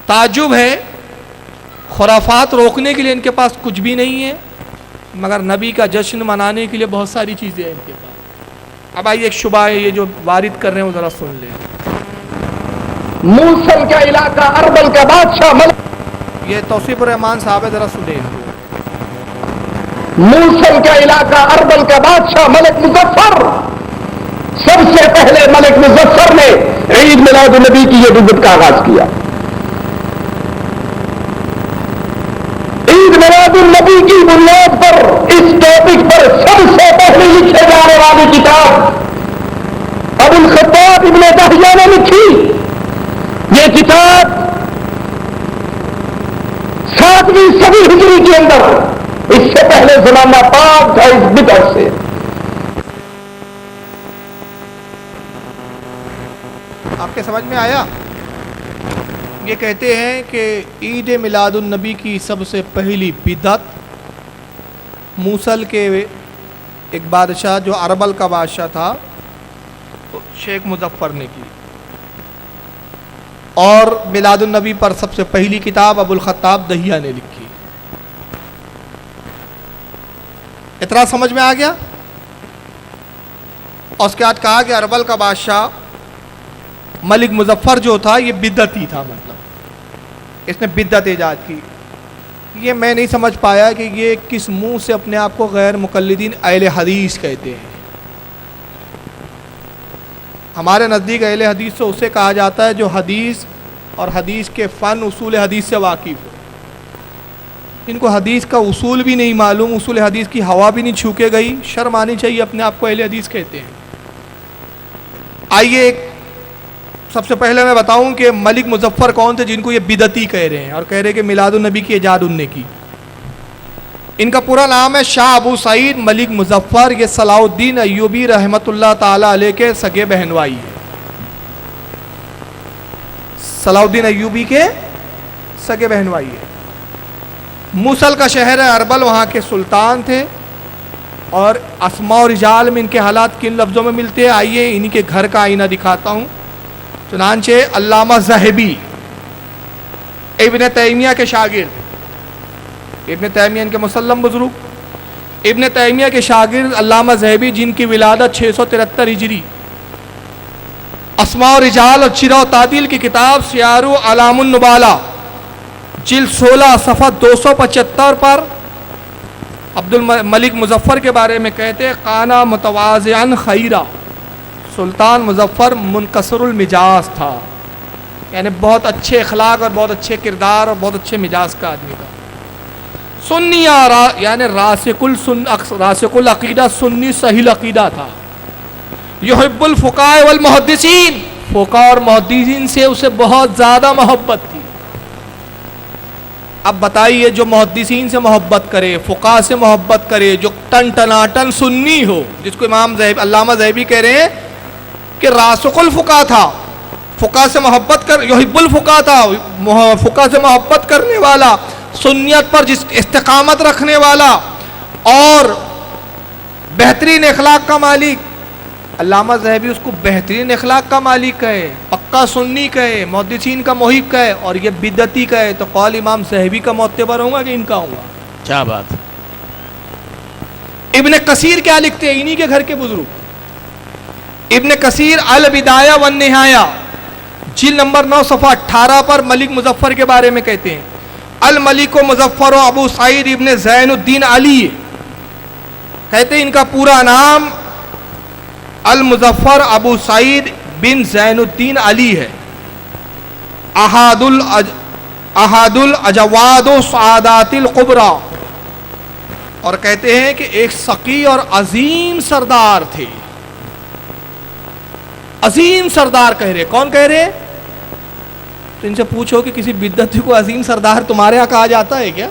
تعجب ہے، خرافات روکنے کے لیے ان کے پاس کچھ بھی نہیں ہے، مگر نبی کا جشن منانے کے لیے بہت ساری چیزیں ہیں ان کے پاس۔ اب آئیے ایک شبہ ہے یہ جو وارد کر رہے ہیں وہ ذرا سن لیں۔ موصل کا علاقہ، اربل کا بادشاہ یہ توصیف الرحمان صاحب ہے، ذرا سنیں۔ موصل کا علاقہ، اربل کا بادشاہ ملک مظفر، سب سے پہلے ملک مظفر نے عید میلاد النبی کی یہ بدعت کا آغاز کیا۔ عید میلاد النبی کی بنیاد پر اس ٹاپک پر سب سے پہلے لکھے جانے والی کتاب ابو الخطاب ابن دہیہ نے لکھی۔ یہ کتاب 7ویں صدی ہجری کے اندر، اس سے پہلے زمانہ پاک تھا اس بدعت سے۔ آپ کے سمجھ میں آیا؟ یہ کہتے ہیں کہ عید میلاد النبی کی سب سے پہلی بدعت موصل کے ایک بادشاہ جو اربل کا بادشاہ تھا شیخ مظفر نے کی، اور میلاد النبی پر سب سے پہلی کتاب ابو الخطاب دہیہ نے لکھی۔ اتنا سمجھ میں آ گیا؟ اور اس کے بعد کہا کہ اربل کا بادشاہ ملک مظفر جو تھا یہ بدعتی تھا، مطلب اس نے بدعت ایجاد کی۔ یہ میں نہیں سمجھ پایا کہ یہ کس منہ سے اپنے آپ کو غیر مقلدین اہل حدیث کہتے ہیں۔ ہمارے نزدیک اہل حدیث سے اسے کہا جاتا ہے جو حدیث اور حدیث کے فن اصول حدیث سے واقف ہو۔ ان کو حدیث کا اصول بھی نہیں معلوم، اصول حدیث کی ہوا بھی نہیں چھو کے گئی، شرم آنی چاہیے، اپنے آپ کو اہل حدیث کہتے ہیں۔ آئیے سب سے پہلے میں بتاؤں کہ ملک مظفر کون تھے جن کو یہ بدعتی کہہ رہے ہیں اور کہہ رہے کہ میلاد النبی کی ایجاد ان نے کی۔ ان کا پورا نام ہے شاہ ابو سعید ملک مظفر، یہ صلاح الدین ایوبی رحمۃ اللہ تعالی علیہ کے سگے بہن بھائی ہیں۔ صلاح الدین ایوبی کے سگے بہن بھائی ہیں۔ موصل کا شہر ہے اربل، وہاں کے سلطان تھے، اور اسماء و رجال میں ان کے حالات کن لفظوں میں ملتے ہیں؟ آئیے انہی کے گھر کا آئینہ دکھاتا ہوں۔ چنانچہ علامہ ذہبی ابن تیمیہ کے شاگرد، ابن تیمیہ ان کے مسلم بزرگ، ابن تیمیہ کے شاگرد علامہ ذہبی جن کی ولادت 673 ہجری، اسماء و رجال اور چرا و تعدیل کی کتاب سیار و اعلام النبالہ جلد 16 صفحہ 275 پر عبد الملک مظفر کے بارے میں کہتے ہیں قانا متواضعا خیرہ، سلطان مظفر منکسر المجاز تھا، یعنی بہت اچھے اخلاق اور بہت اچھے کردار اور بہت اچھے مجاز کا آدمی تھا۔ سنی یعنی راسخ العقیدہ، سنی صحیح عقیدہ تھا۔ یحب الفقہاء والمحدثین، فقہاء اور محدثین سے اسے بہت زیادہ محبت تھی۔ اب بتائیے جو محدثین سے محبت کرے، فقہاء سے محبت کرے، جو ٹن ٹناٹن سنی ہو، جس کو امام علامہ ذہبی کہہ رہے ہیں کہ راسخ الفقہاء تھا، فقہاء سے محبت کر، یحب الفقہاء تھا، فقہاء سے محبت کرنے والا، سنیت پر جس استقامت رکھنے والا اور بہترین اخلاق کا مالک، علامہ ذہبی اس کو بہترین اخلاق کا مالک کہے، پکا سنی کہے، محدثین کا محب کہے، اور یہ بدعتی کہے، تو قول امام ذہبی کا معتبر ہوگا کہ ان کا ہوگا؟ کیا بات ہے۔ ابن کثیر کیا لکھتے ہیں؟ انہی کے گھر کے بزرگ ابن کثیر البدایہ والنہایہ جلد نمبر 9 صفحہ 18 پر ملک مظفر کے بارے میں کہتے ہیں الملک و مظفر و ابو سعید ابن زین الدین علی، کہتے ہیں ان کا پورا نام المظفر ابو سعید بن زین الدین علی ہے، احد الاجواد و سعادات القبرى، اور کہتے ہیں کہ ایک سقی اور عظیم سردار تھے۔ عظیم سردار کہہ رہے، کون کہہ رہے؟ تو ان سے پوچھو کہ کسی بدعتی کو عظیم سردار تمہارے یہاں کہا جاتا ہے کیا؟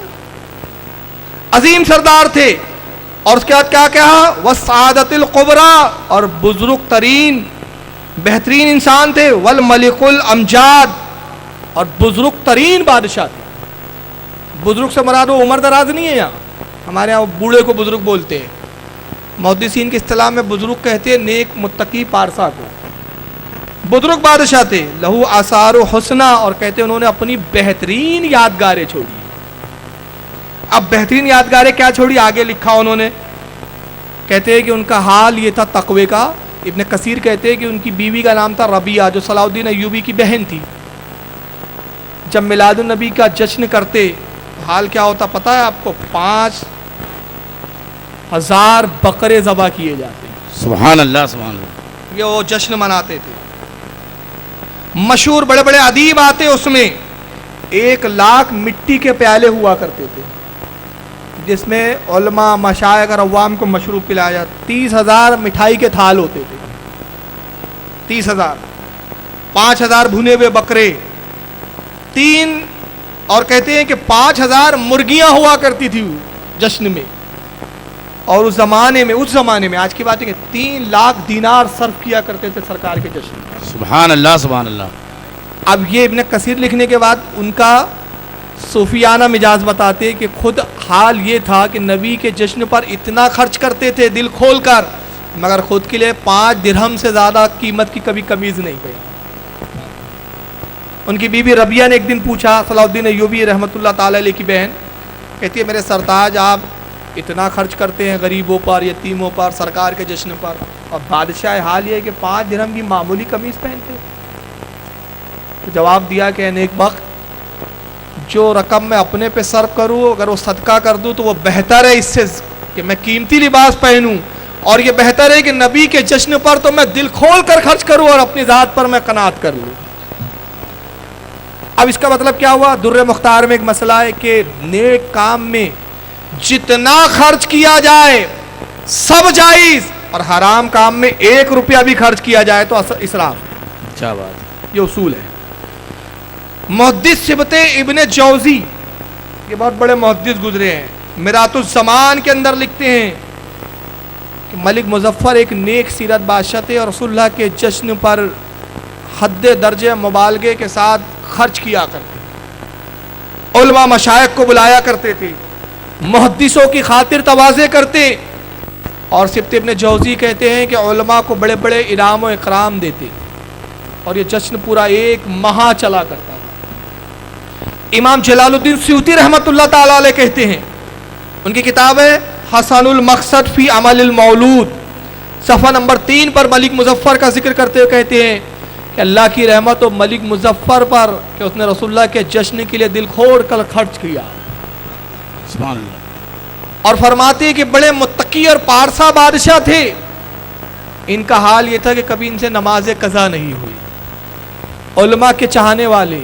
عظیم سردار تھے، اور اس کے بعد کیا کہا؟ وسعادت القبرى، اور بزرگ ترین بہترین انسان تھے، والملک الامجاد، اور بزرگ ترین بادشاہ تھے۔ بزرگ سے مراد وہ عمر دراز نہیں ہے، یہاں ہمارے یہاں بوڑھے کو بزرگ بولتے ہیں، محدثین کی اصطلاح میں بزرگ کہتے ہیں نیک متقی پارسا کو۔ بزرگ بادشاہ تھے. لہو آثار و حسنا, اور کہتے انہوں نے اپنی بہترین یادگاریں چھوڑی. اب بہترین یادگاریں کیا چھوڑی, آگے لکھا انہوں نے, کہتے ہیں کہ ان کا حال یہ تھا تقوی کا. ابن کثیر کہتے ہیں کہ ان کی بیوی کا نام تھا ربیعہ, جو صلاح الدین ایوبی کی بہن تھی. جب میلاد النبی کا جشن کرتے حال کیا ہوتا پتہ ہے آپ کو, 5000 بقرے ذبح کیے جاتے. سبحان اللہ سبحان اللہ. یہ وہ جشن مناتے تھے. مشہور بڑے بڑے ادیب آتے, اس میں 1,00,000 مٹی کے پیالے ہوا کرتے تھے, جس میں علماء مشائخ اور عوام کو مشروب پلایا جاتا. 30,000 مٹھائی کے تھال ہوتے تھے, 30,000. 5,000 بھنے ہوئے بکرے, 3, اور کہتے ہیں کہ 5,000 مرغیاں ہوا کرتی تھی جشن میں. اور اس زمانے میں آج کی بات ہے کہ 3,00,000 دینار صرف کیا کرتے تھے سرکار کے جشن میں. سبحان اللہ سبحان اللہ. اب یہ ابن کثیر لکھنے کے بعد ان کا صوفیانہ مزاج بتاتے کہ خود حال یہ تھا کہ نبی کے جشن پر اتنا خرچ کرتے تھے دل کھول کر, مگر خود کے لیے 5 درہم سے زیادہ قیمت کی کبھی قمیض نہیں پہنی. ان کی بیوی ربیعہ نے ایک دن پوچھا, صلاح الدین ایوبی رحمۃ اللہ تعالی علیہ کی بہن, کہتی ہے میرے سرتاج آپ اتنا خرچ کرتے ہیں غریبوں پر, یتیموں پر, سرکار کے جشن پر, اور بادشاہ حال یہ ہے کہ 5 درہم کی معمولی قمیض پہنتے. تو جواب دیا کہ نیک بخت, جو رقم میں اپنے پہ صرف کروں اگر وہ صدقہ کر دوں تو وہ بہتر ہے اس سے کہ میں قیمتی لباس پہنوں, اور یہ بہتر ہے کہ نبی کے جشن پر تو میں دل کھول کر خرچ کروں اور اپنی ذات پر میں قناعت کر لوں. اب اس کا مطلب کیا ہوا, در مختار میں ایک مسئلہ ہے کہ نیک کام میں جتنا خرچ کیا جائے سب جائز, اور حرام کام میں 1 روپیہ بھی خرچ کیا جائے تو اسراف. کیا بات. یہ اصول ہے. محدث سبت ابن جوزی, یہ بہت بڑے محدث گزرے ہیں, میرات الزمان کے اندر لکھتے ہیں کہ ملک مظفر ایک نیک سیرت بادشاہ تھے اور رسول اللہ کے جشن پر حد درجہ مبالغے کے ساتھ خرچ کیا کرتے, علماء مشائخ کو بلایا کرتے تھے, محدثوں کی خاطر تواضع کرتے, اور سبت ابن جوزی کہتے ہیں کہ علماء کو بڑے بڑے انعام و اکرام دیتے, اور یہ جشن پورا 1 ماہ چلا کرتا تھا. امام جلال الدین سیوطی رحمۃ اللہ تعالی علیہ کہتے ہیں, ان کی کتاب ہے حسن المقصد فی عمل المولود, صفحہ نمبر 3 پر ملک مظفر کا ذکر کرتے ہوئے کہتے ہیں کہ اللہ کی رحمت و ملک مظفر پر کہ اس نے رسول اللہ کے جشن کے لیے دل کھول کر خرچ کیا. سبحان اللہ. اور فرماتے ہیں کہ بڑے متقی اور پارسا بادشاہ تھے, ان کا حال یہ تھا کہ کبھی ان سے نماز قضا نہیں ہوئی. علماء کے چاہنے والے,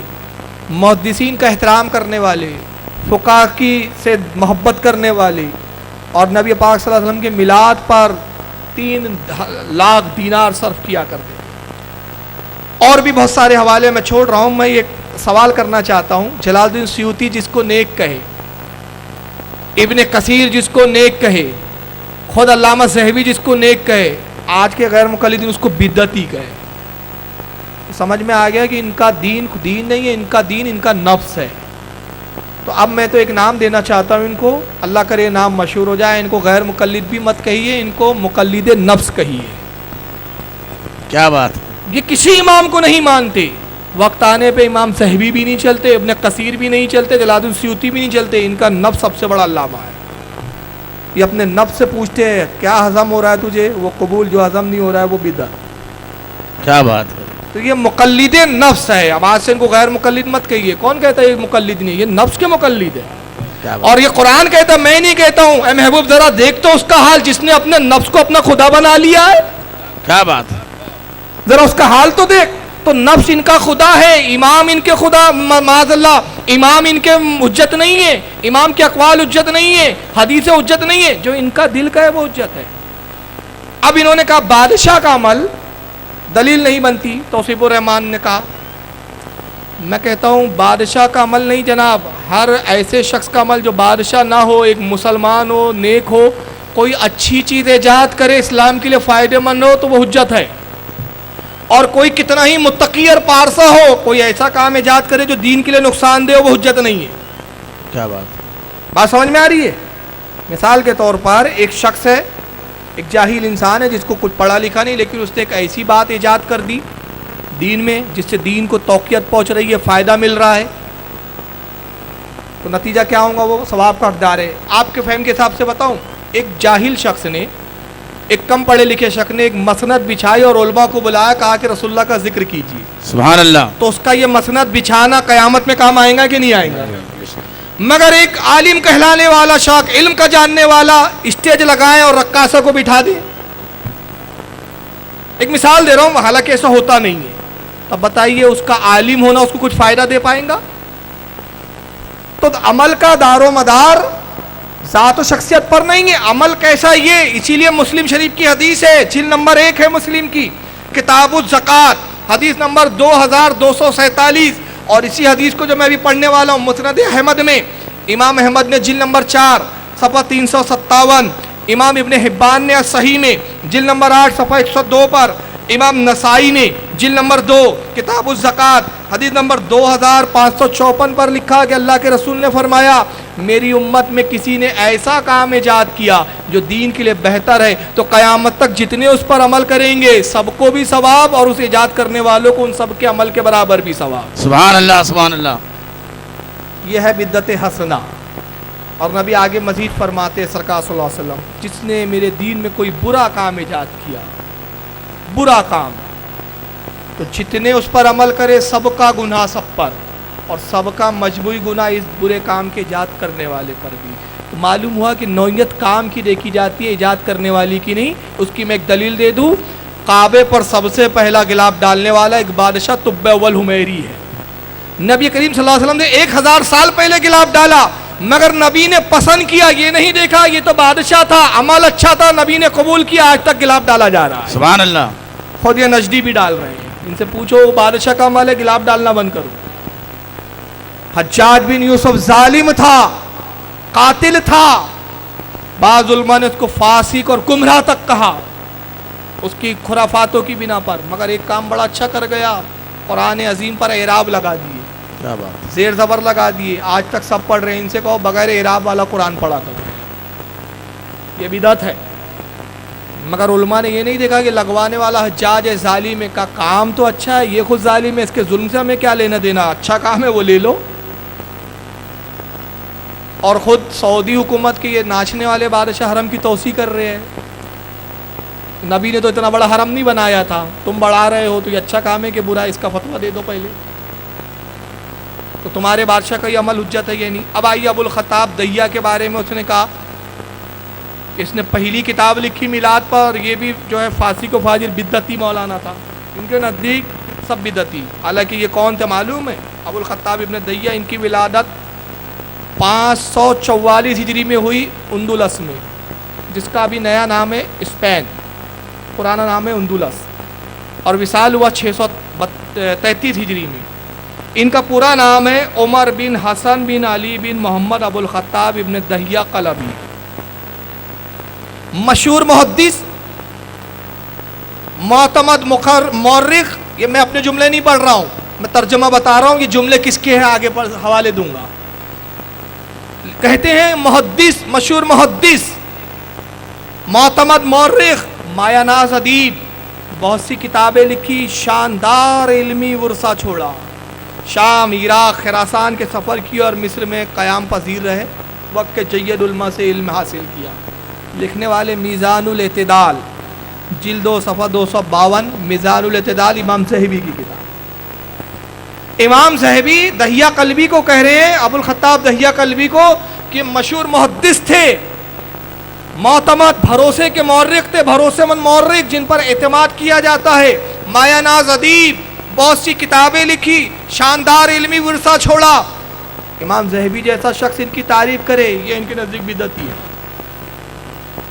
محدثین کا احترام کرنے والے, فقہاء کی سے محبت کرنے والے, اور نبی پاک صلی اللہ علیہ وسلم کے میلاد پر 3,00,000 دینار صرف کیا کرتے. اور بھی بہت سارے حوالے میں چھوڑ رہا ہوں. میں ایک سوال کرنا چاہتا ہوں, جلال الدین سیوطی جس کو نیک کہے, ابن کثیر جس کو نیک کہے, خود علامہ ذہبی جس کو نیک کہے, آج کے غیر مقلدین اس کو بدعتی کہے. سمجھ میں آ گیا کہ ان کا دین نہیں ہے, ان کا دین ان کا نفس ہے. تو اب میں تو ایک نام دینا چاہتا ہوں ان کو, اللہ کرے نام مشہور ہو جائے. ان کو غیر مقلد بھی مت کہیے, ان کو مقلد نفس کہیے. کیا بات. یہ کسی امام کو نہیں مانتے. وقت آنے پہ امام ذہبی بھی نہیں چلتے, ابن کثیر بھی نہیں چلتے, جلال الدین سیوطی بھی نہیں چلتے. ان کا نفس سب سے بڑا علامہ ہے. یہ اپنے نفس سے پوچھتے ہیں کیا ہضم ہو رہا ہے تجھے, وہ قبول, جو ہضم نہیں ہو رہا ہے وہ بدعت. کیا بات ہے. تو یہ مقلد نفس ہے. اب آج سے ان کو غیر مقلد مت کہیے. کون کہتا ہے یہ مقلد نہیں, یہ نفس کے مقلد ہے. اور یہ قرآن کہتا ہے, میں نہیں کہتا ہوں. اے محبوب ذرا دیکھ تو اس کا حال جس نے اپنے نفس کو اپنا خدا بنا لیا ہے. کیا بات ہے. ذرا اس کا حال تو دیکھ. تو نفس ان کا خدا ہے, امام ان کے خدا, معاذ اللہ, امام ان کے حجت نہیں ہے, امام کے اقوال حجت نہیں ہے, حدیث حجت نہیں ہے. جو ان کا دل کا ہے وہ حجت ہے. اب انہوں نے کہا بادشاہ کا عمل دلیل نہیں بنتی. توصیف الرحمان نے کہا, میں کہتا ہوں بادشاہ کا عمل نہیں جناب, ہر ایسے شخص کا عمل جو بادشاہ نہ ہو, ایک مسلمان ہو, نیک ہو, کوئی اچھی چیز ایجاد کرے اسلام کے لیے فائدہ مند ہو تو وہ حجت ہے. اور کوئی کتنا ہی متقی اور پارسا ہو, کوئی ایسا کام ایجاد کرے جو دین کے لیے نقصان دہ ہو, وہ حجت نہیں ہے. کیا بات. بات سمجھ میں آ رہی ہے. مثال کے طور پر ایک شخص ہے, ایک جاہل انسان ہے جس کو کچھ پڑھا لکھا نہیں, لیکن اس نے ایک ایسی بات ایجاد کر دی دین میں جس سے دین کو توقیت پہنچ رہی ہے, فائدہ مل رہا ہے, تو نتیجہ کیا ہوگا؟ وہ ثواب کا حقدار ہے. آپ کے فہم کے حساب سے بتاؤں, ایک جاہل شخص نے, ایک کم پڑھے لکھے شخص نے ایک مسند بچھائی اور علماء کو بلایا, کہا کہ رسول اللہ کا ذکر کیجیے. سبحان اللہ. تو اس کا یہ مسند بچھانا قیامت میں کام آئے گا کہ نہیں آئے گا؟ مگر ایک عالم کہلانے والا شخص, علم کا جاننے والا, اسٹیج لگائیں اور رقاصہ کو بٹھا دیں. ایک مثال دے رہا ہوں, حالانکہ ایسا ہوتا نہیں ہے. اب بتائیے اس کا عالم ہونا اس کو کچھ فائدہ دے پائیں گا؟ تو عمل کا دار و مدار ذات و شخصیت پر نہیں ہے. عمل کیسا یہ, اسی لیے مسلم شریف کی حدیث ہے, جلد نمبر 1 ہے مسلم کی, کتاب الزکات, حدیث نمبر 2247. اور اسی حدیث کو جو میں ابھی پڑھنے والا ہوں مسند احمد میں, امام احمد نے جلد نمبر 4 صفحہ 357, امام ابن حبان نے صحیح میں جلد نمبر 8 صفحہ 102 پر, امام نسائی نے جلد نمبر 2 کتاب الزکات حدیث نمبر 2554 پر لکھا کہ اللہ کے رسول نے فرمایا, میری امت میں کسی نے ایسا کام ایجاد کیا جو دین کے لیے بہتر ہے, تو قیامت تک جتنے اس پر عمل کریں گے سب کو بھی ثواب, اور اس ایجاد کرنے والوں کو ان سب کے عمل کے برابر بھی ثواب. سبحان اللہ. سبحان اللہ. یہ ہے بدعت حسنہ. اور نبی آگے مزید فرماتے سرکار صلی اللہ علیہ وسلم, جس نے میرے دین میں کوئی برا کام ایجاد کیا, برا کام, تو جتنے اس پر عمل کرے سب کا گناہ سب پر, اور سب کا مجموعی گناہ اس برے کام کے ایجاد کرنے والے پر بھی. تو معلوم ہوا کہ نوعیت کام کی دیکھی جاتی ہے, ایجاد کرنے والی کی نہیں. اس کی میں ایک دلیل دے دوں, کعبے پر سب سے پہلا گلاب ڈالنے والا ایک بادشاہ طب اول حمیری ہے. نبی کریم صلی اللہ علیہ وسلم نے 1000 سال پہلے گلاب ڈالا, مگر نبی نے پسند کیا, یہ نہیں دیکھا یہ تو بادشاہ تھا, عمل اچھا تھا, نبی نے قبول کیا, آج تک گلاب ڈالا جا رہا ہے. سبحان اللہ. خود یہ نجدی بھی ڈال رہے ہیں, ان سے پوچھو بادشاہ کا عمل ہے, گلاب ڈالنا بند کرو. حجاج بن یوسف ظالم تھا, قاتل تھا, بعض علماء نے اس کو فاسق اور گمراہ تک کہا اس کی خرافاتوں کی بنا پر, مگر ایک کام بڑا اچھا کر گیا, قرآن عظیم پر اعراب لگا دیے, کیا بات. زیر زبر لگا دیے, آج تک سب پڑھ رہے ہیں. ان سے کہو بغیر اعراب والا قرآن پڑھا کرو, یہ بدعت ہے. مگر علماء نے یہ نہیں دیکھا کہ لگوانے والا حجاج ہے, ظالم ہے, کا کام تو اچھا ہے, یہ خود ظالم ہے, اس کے ظلم سے ہمیں کیا لینا دینا, اچھا کام ہے وہ لے لو. اور خود سعودی حکومت کے یہ ناچنے والے بادشاہ حرم کی توسیع کر رہے ہیں. نبی نے تو اتنا بڑا حرم نہیں بنایا تھا, تم بڑھا رہے ہو, تو یہ اچھا کام ہے کہ برا, اس کا فتویٰ دے دو پہلے. تو تمہارے بادشاہ کا یہ عمل حجت ہے یہ نہیں. اب آئیے ابو الخطاب دہیا کے بارے میں, اس نے کہا اس نے پہلی کتاب لکھی میلاد پر, یہ بھی جو ہے فاسق و فاجر بدعتی مولانا تھا, ان کے نزدیک سب بدعتی. حالانکہ یہ کون تھے معلوم ہے؟ ابو الخطاب ابن دہیا. ان کی ولادت 544 ہجری میں ہوئی اندلس میں, جس کا ابھی نیا نام ہے اسپین, پرانا نام ہے اندلس, اور وصال ہوا 633 ہجری میں. ان کا پورا نام ہے عمر بن حسن بن علی بن محمد ابو الخطاب ابن دہیا قلبی. مشہور محدث, معتمد مورخ. یہ میں اپنے جملے نہیں پڑھ رہا ہوں, میں ترجمہ بتا رہا ہوں, یہ جملے کس کے ہیں آگے پر حوالے دوں گا. کہتے ہیں محدث, مشہور محدث, معتمد مورخ, مایہ ناز ادیب, بہت سی کتابیں لکھی, شاندار علمی ورثہ چھوڑا. شام, عراق, خراسان کے سفر کیا اور مصر میں قیام پذیر رہے. وقت کے جید علماء سے علم حاصل کیا. لکھنے والے میزان الاعتدال, جلد 2 صفحہ 252, میزان الاعتدال امام ذہبی کی کتاب. امام ذہبی دہیا قلبی کو کہہ رہے ہیں, ابو الخطاب دہیا قلبی کو, کہ مشہور محدث تھے, معتمد, بھروسے کے مورخ تھے, بھروسے مند مورخ جن پر اعتماد کیا جاتا ہے, مایہ ناز ادیب, بہت سی کتابیں لکھی, شاندار علمی ورثہ چھوڑا. امام ذہبی جیسا شخص ان کی تعریف کرے, یہ ان کے نزدیک بدعتی ہے.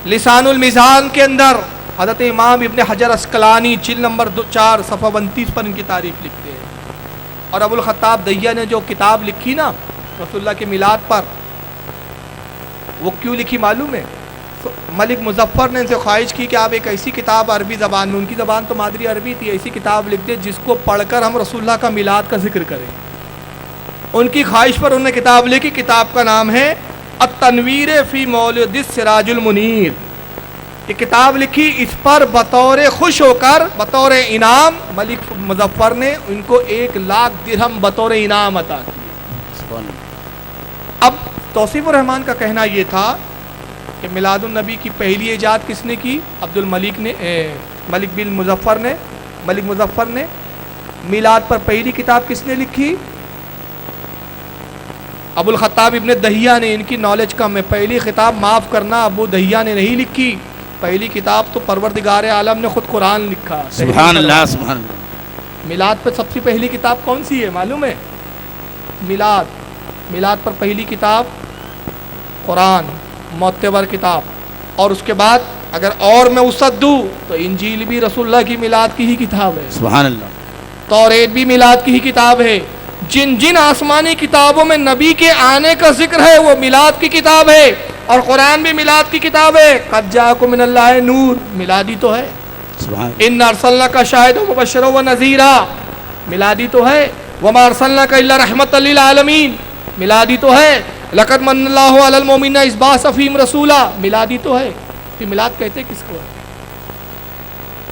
لسان المیزان کے اندر حضرت امام ابن حجر اسقلانی جلد نمبر 4 صفحہ 29 پر ان کی تعریف لکھتے ہیں. اور ابو الخطاب دہیا نے جو کتاب لکھی نا رسول اللہ کے میلاد پر, وہ کیوں لکھی معلوم ہے؟ ملک مظفر نے ان سے خواہش کی کہ آپ ایک ایسی کتاب عربی زبان میں, ان کی زبان تو مادری عربی تھی, ایسی کتاب لکھ دے جس کو پڑھ کر ہم رسول اللہ کا میلاد کا ذکر کریں. ان کی خواہش پر انہوں نے کتاب لکھی. کتاب کا نام ہے التنویر فی مولد السراج المنیر, یہ کتاب لکھی، اس پر بطور خوش ہو کر بطور انعام ملک مظفر نے ان کو 1,00,000 درہم بطور انعام عطا کی۔ سبحان اللہ۔ اب توصیف الرحمان کا کہنا یہ تھا کہ میلاد النبی کی پہلی ایجاد کس نے کی؟ عبد الملک نے، ملک بن مظفر نے، ملک مظفر نے۔ میلاد پر پہلی کتاب کس نے لکھی؟ ابو الخطاب ابن دہیہ نے۔ ان کی نالج کم ہے، پہلی کتاب معاف کرنا ابو دہیہ نے نہیں لکھی، پہلی کتاب تو پروردگار عالم نے خود قرآن لکھا۔ سبحان اللہ سبحان اللہ۔ میلاد پر سب سے پہلی کتاب کون سی ہے معلوم ہے؟ میلاد۔ میلاد پر پہلی کتاب قرآن، معتبر کتاب، اور اس کے بعد اگر اور میں وسعت دوں تو انجیل بھی رسول اللہ کی میلاد کی ہی کتاب ہے، سبحان اللہ۔ توریت بھی میلاد کی ہی کتاب ہے۔ جن جن آسمانی کتابوں میں نبی کے آنے کا ذکر ہے وہ میلاد کی کتاب ہے، اور قرآن بھی میلاد کی کتاب ہے۔ قد جاءکم من اللہ نور، میلادی تو ہے۔ سبحان ان ارسلناک شاہدا ومبشرا ونذیرا، میلادی تو ہے۔ وما ارسلناک الا رحمۃ للعالمین، میلادی تو ہے۔ لقد من اللہ علی المؤمنین اذ بعث فیہم رسولا، میلادی تو ہے۔ پھر میلاد کہتے کس کو ہے؟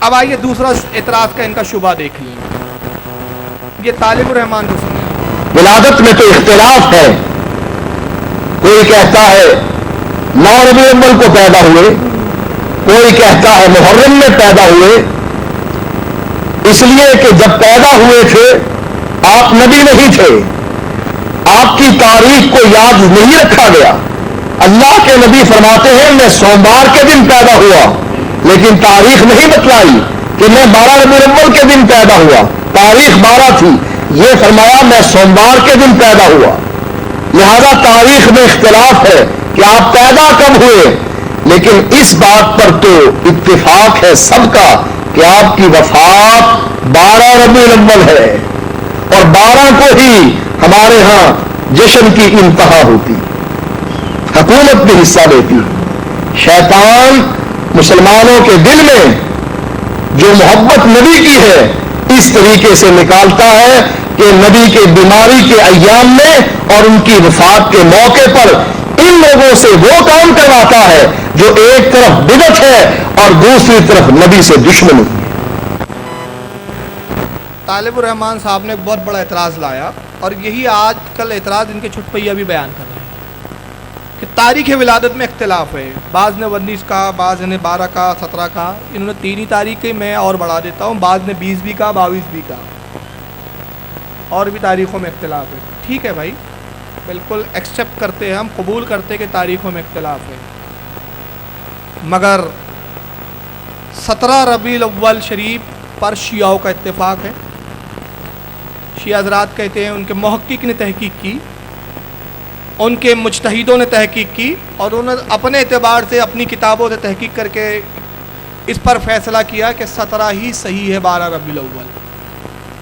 اب آئیے دوسرا اعتراض کا ان کا شبہ دیکھ لیں، یہ طالب الرحمان کو سنیں۔ ولادت میں تو اختلاف ہے، کوئی کہتا ہے 9 ربیع الاول کو پیدا ہوئے، کوئی کہتا ہے محرم میں پیدا ہوئے، اس لیے کہ جب پیدا ہوئے تھے آپ نبی نہیں تھے، آپ کی تاریخ کو یاد نہیں رکھا گیا۔ اللہ کے نبی فرماتے ہیں میں سوموار کے دن پیدا ہوا، لیکن تاریخ نہیں بتلائی کہ میں 12 ربیع الاول کے دن پیدا ہوا، تاریخ 12 تھی، یہ فرمایا میں سوموار کے دن پیدا ہوا۔ لہذا تاریخ میں اختلاف ہے کہ آپ پیدا کب ہوئے، لیکن اس بات پر تو اتفاق ہے سب کا کہ آپ کی وفات 12 ربیع الاول ہے، اور 12 کو ہی ہمارے ہاں جشن کی انتہا ہوتی، حکومت بھی حصہ لیتی۔ شیطان مسلمانوں کے دل میں جو محبت نبی کی ہے اس طریقے سے نکالتا ہے کہ نبی کے بیماری کے ایام میں اور ان کی وفات کے موقع پر ان لوگوں سے وہ کام کرواتا ہے جو ایک طرف بدعت ہے اور دوسری طرف نبی سے دشمنی ہے۔ طالب الرحمان صاحب نے ایک بہت بڑا اعتراض لایا، اور یہی آج کل اعتراض ان کے چھٹ پہیہ بھی بیان کر رہے ہیں کہ تاریخ ولادت میں اختلاف ہے، بعض نے 19 کہا، بعض نے 12 کہا، 17 کہا، انہوں نے 3 ہی تاریخ کی، میں اور بڑھا دیتا ہوں، بعض نے 20 بھی کہا، 22 بھی کہا، اور بھی تاریخوں میں اختلاف ہے۔ ٹھیک ہے بھائی، بالکل ایکسیپٹ کرتے ہیں، ہم قبول کرتے کہ تاریخوں میں اختلاف ہے، مگر 17 ربیع الاول شریف پر شیعوں کا اتفاق ہے۔ شیعہ حضرات کہتے ہیں ان کے محقق نے تحقیق کی، ان کے مجتہدوں نے تحقیق کی، اور انہوں نے اپنے اعتبار سے اپنی کتابوں سے تحقیق کر کے اس پر فیصلہ کیا کہ 17 ہی صحیح ہے 12 ربیع الاول۔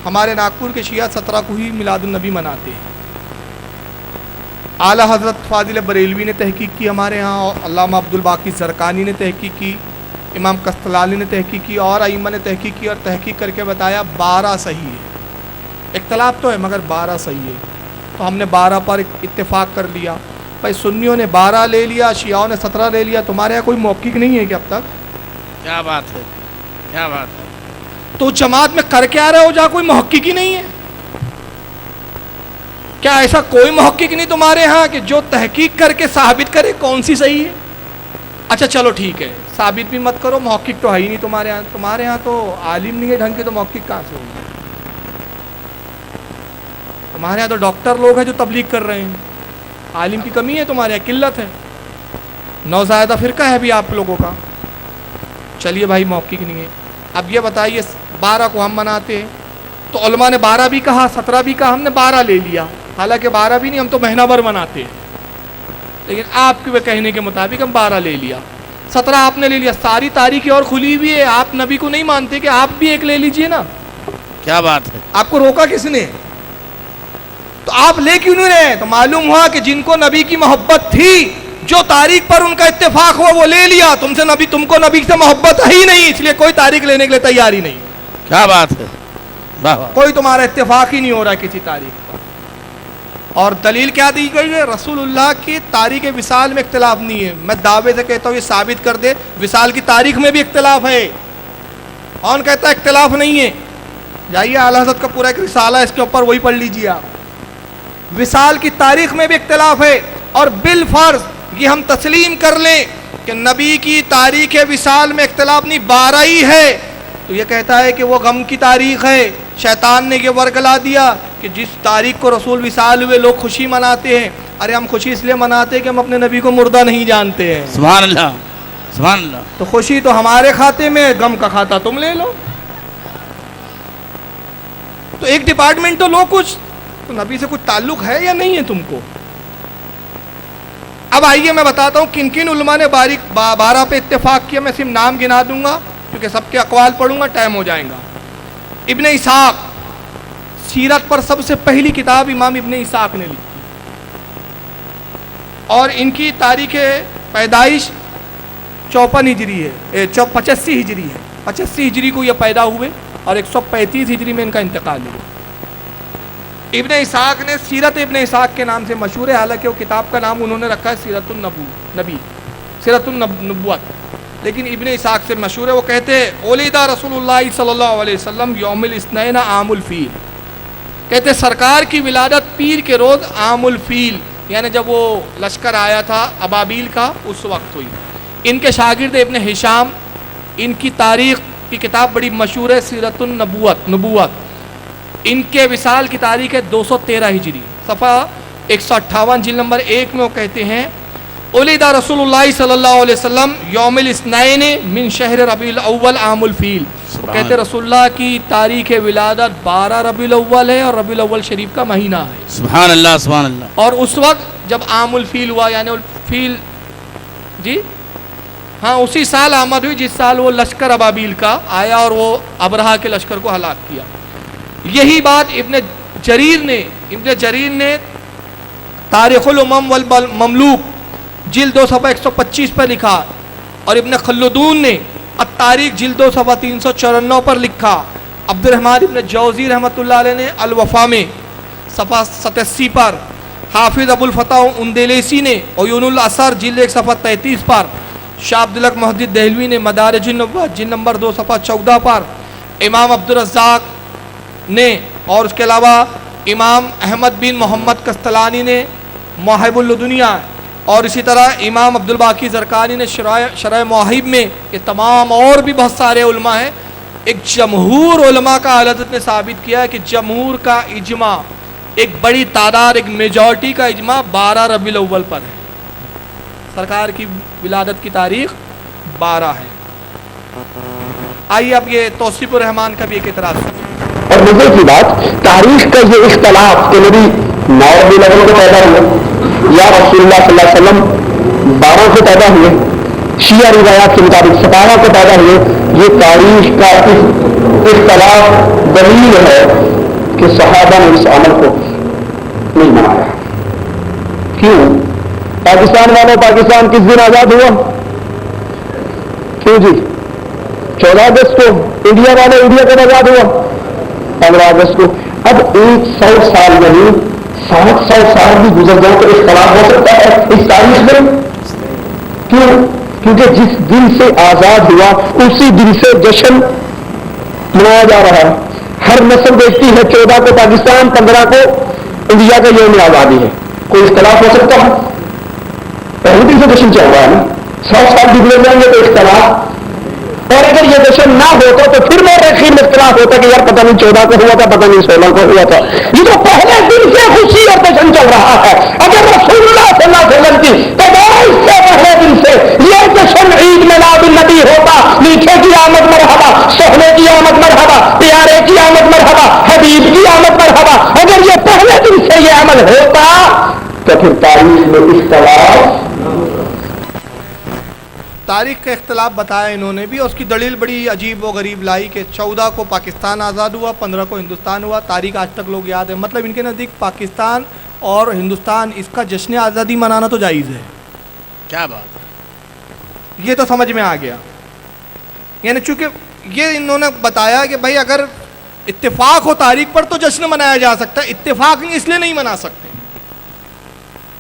ہمارے ناگپور کے شیعہ 17 کو ہی میلاد النبی مناتے ہیں۔ اعلیٰ حضرت فاضل بریلوی نے تحقیق کی ہمارے ہاں، اور علامہ عبدالباقی زرقانی نے تحقیق کی، امام قسطلانی نے تحقیق کی، اور ائمہ نے تحقیق کی، اور تحقیق کر کے بتایا 12 صحیح ہے۔ اختلاف تو ہے مگر 12 صحیح ہے، تو ہم نے 12 پر اتفاق کر لیا۔ بھائی سنیوں نے 12 لے لیا، شیعوں نے 17 لے لیا، تمہارے یہاں کوئی محقق نہیں ہے کہ اب تک؟ کیا بات ہے، کیا بات ہے۔ تو جماعت میں کر کے آ رہے ہو جہاں کوئی محقق ہی نہیں ہے؟ کیا ایسا کوئی محقق نہیں تمہارے ہاں کہ جو تحقیق کر کے ثابت کرے کون سی صحیح ہے؟ اچھا چلو ٹھیک ہے، ثابت بھی مت کرو، محقق تو ہے ہی نہیں تمہارے ہاں، تمہارے ہاں تو عالم نہیں ہے ڈھنگ کے، تو محقق کہاں سے ہوگا؟ تمہارے یہاں تو ڈاکٹر لوگ ہیں جو تبلیغ کر رہے ہیں، عالم کی کمی ہے تمہارے یہاں، قلت ہے، نوزائیدہ فرقہ ہے بھی آپ لوگوں کا۔ چلیے بھائی محقق نہیں ہے، اب یہ بتائیے 12 کو ہم مناتے ہیں، تو علماء نے 12 بھی کہا، 17 بھی کہا، ہم نے 12 لے لیا، حالانکہ 12 بھی نہیں، ہم تو مہینہ بھر مناتے ہیں، لیکن آپ کے کہنے کے مطابق ہم 12 لے لیا، 17 آپ نے لے لیا، ساری تاریخیں اور کھلی ہوئی ہے، آپ نبی کو نہیں مانتے کہ آپ بھی ایک لے لیجئے نا؟ کیا بات ہے۔ آپ کو روکا کس نے؟ تو آپ لے کیوں نہیں رہے؟ تو معلوم ہوا کہ جن کو نبی کی محبت تھی، جو تاریخ پر ان کا اتفاق ہوا وہ لے لیا، تم کو نبی سے محبت ہی نہیں، اس لیے کوئی تاریخ لینے کے لیے تیار ہی نہیں، کیا بات ہے، واہ واہ۔ کوئی تمہارا اتفاق ہی نہیں ہو رہا کسی تاریخ پر۔ اور دلیل کیا دی گئی ہے؟ رسول اللہ کی تاریخ وصال میں اختلاف نہیں ہے. میں دعوے سے کہتا ہوں یہ ثابت کر دے وصال کی تاریخ میں بھی اختلاف ہے. کون کہتا ہے اختلاف نہیں ہے؟ جائیے اعلیٰ حضرت کا پورا ایک رسالہ ہے اس کے اوپر، وہی پڑھ لیجیے آپ. وصال کی تاریخ میں بھی اختلاف ہے، اور بالفرض یہ ہم تسلیم کر لیں کہ نبی کی تاریخ وصال میں اختلاف نہیں، 12 ہی ہے، تو یہ کہتا ہے کہ وہ غم کی تاریخ ہے. شیطان نے یہ ورگلا دیا کہ جس تاریخ کو رسول وصال ہوئے لوگ خوشی مناتے ہیں. ارے ہم خوشی اس لیے مناتے ہیں کہ ہم اپنے نبی کو مردہ نہیں جانتے ہیں. سبحان اللہ سبحان اللہ. تو خوشی تو ہمارے کھاتے میں، غم کا کھاتا تم لے لو. تو ایک ڈپارٹمنٹ تو لو کچھ، تو نبی سے کچھ تعلق ہے یا نہیں ہے تم کو؟ اب آئیے میں بتاتا ہوں کن کن علماء نے 12 پہ اتفاق کیا. میں صرف نام گنا دوں گا کیونکہ سب کے اقوال پڑھوں گا، ٹائم ہو جائے گا. ابن اسحاق، سیرت پر سب سے پہلی کتاب امام ابن اسحاق نے لکھی، اور ان کی تاریخ پیدائش 54 ہجری ہے، 85 ہجری ہے. 85 ہجری کو یہ پیدا ہوئے اور 135 ہجری میں ان کا انتقال ہوا. ابن اسحاق نے سیرت ابن اسحاق کے نام سے مشہور ہے، حالانکہ وہ کتاب کا نام انہوں نے رکھا ہے سیرت النبوت، لیکن ابن اسحاق سے مشہور ہے. وہ کہتے ہیں اولیدا رسول اللہ صلی اللہ علیہ وسلم یوم الاثنین عام الفیل. کہتے سرکار کی ولادت پیر کے روز عام الفیل، یعنی جب وہ لشکر آیا تھا ابابیل کا اس وقت ہوئی. ان کے شاگرد ابن ہشام، ان کی تاریخ کی کتاب بڑی مشہور ہے سیرت النبوت. ان کے وصال کی تاریخ ہے 213 ہجری، صفحہ 158 جلد نمبر 1 میں وہ کہتے ہیں اولیدا رسول اللہ صلی اللہ علیہ وسلم یوم الاثنین من شہر ربیع الاول عام الفیل. کہتے رسول اللہ کی تاریخ ولادت 12 ربیع الاول ہے اور ربیع الاول شریف کا مہینہ ہے. سبحان اللہ سبحان اللہ. اور اس وقت جب عام الفیل ہوا، یعنی الفیل جی ہاں اسی سال آمد ہوئی جس سال وہ لشکر ابابیل کا آیا اور وہ ابرہا کے لشکر کو ہلاک کیا. یہی بات ابن جریر نے تاریخ الامم والمملوک جلد 2 صفحہ 125 پر لکھا، اور ابن خلدون نے التاریخ جلد 2 صفحہ 394 پر لکھا. عبد الرحمن ابن جوزی رحمۃ اللہ علیہ نے الوفا میں صفحہ 87 پر، حافظ ابو الفتح اندلیسی نے عیون الاثر جلد 1 صفحہ 33 پر، شاہ عبدالحق محدث دہلوی نے مدارج النبوۃ جلد نمبر 2 صفحہ 14 پر، امام عبدالرزاق نے، اور اس کے علاوہ امام احمد بن محمد کستلانی نے مواہب اللدنیہ، اور اسی طرح امام عبدالباقی زرقانی نے شرح مواہب میں. یہ تمام اور بھی بہت سارے علماء ہیں. ایک جمہور علماء کا حضرت نے ثابت کیا ہے کہ جمہور کا اجماع، ایک بڑی تعداد، ایک میجورٹی کا اجماع 12 ربیع الاول پر ہے. سرکار کی ولادت کی تاریخ 12 ہے. آئیے اب یہ توصیف الرحمان کا بھی ایک اعتراض ہے. اور مزے کی بات، تاریخ کا یہ اختلاف کہ نبی 9 ربیع الاول کو پیدا ہوئے یا رسول اللہ صلی اللہ علیہ وسلم 12 کو پیدا ہوئے، شیعہ روایات کے مطابق 17 کو پیدا ہوئے، یہ تاریخ کا اختلاف دلیل ہے کہ صحابہ نے اس عمل کو نہیں منایا. کیوں؟ پاکستان والوں، پاکستان کس دن آزاد ہوا؟ کیوں جی؟ 14 اگست کو. انڈیا والے، انڈیا کب آزاد ہوا؟ 15 اگست کو. اب 100 سال نہیں 700 سال بھی گزر جائے تو اختلاف ہو سکتا ہے اس تاریخ میں. کیوں؟ کیونکہ جس دن سے آزاد ہوا اسی دن سے جشن منایا جا رہا ہے. ہر نسل دیکھتی ہے 14 کو پاکستان، 15 کو انڈیا کا یوم آزادی ہے. کوئی اختلاف ہو سکتا ہے؟ پہلے دن سے جشن چل رہا ہے نا. 100 سال بھی گزر جائیں گے تو اختلاف. اور اگر یہ جشن نہ ہوتا تو پھر میں رقیم اختلاف ہوتا کہ یار پتہ نہیں 14 کو ہوا تھا، پتہ نہیں 16 کو ہوا تھا. یہ تو پہلے دن سے خوشی اور جشن چل رہا ہے. اگر رسول اللہ صلی اللہ علیہ وسلم کی پیدائش سے پہلے دن سے یہ جشن عید میلاد النبی ہوتا، میٹھے کی آمد مرحبا، سہنے کی آمد مرحبا، پیارے کی آمد مرحبا، حبیب کی آمد مرحبا، اگر یہ پہلے دن سے یہ عمل ہوتا تو پھر تاریخ میں اختلاف. تاریخ کا اختلاف بتایا انہوں نے بھی، اس کی دلیل بڑی عجیب و غریب لائی کہ 14 کو پاکستان آزاد ہوا، 15 کو ہندوستان ہوا. تاریخ آج تک لوگ یاد ہے. مطلب ان کے نزدیک پاکستان اور ہندوستان اس کا جشن آزادی منانا تو جائز ہے. کیا بات ہے. یہ تو سمجھ میں آ گیا. یعنی چونکہ یہ انہوں نے بتایا کہ بھائی اگر اتفاق ہو تاریخ پر تو جشن منایا جا سکتا ہے، اتفاق نہیں اس لیے نہیں منا سکتے.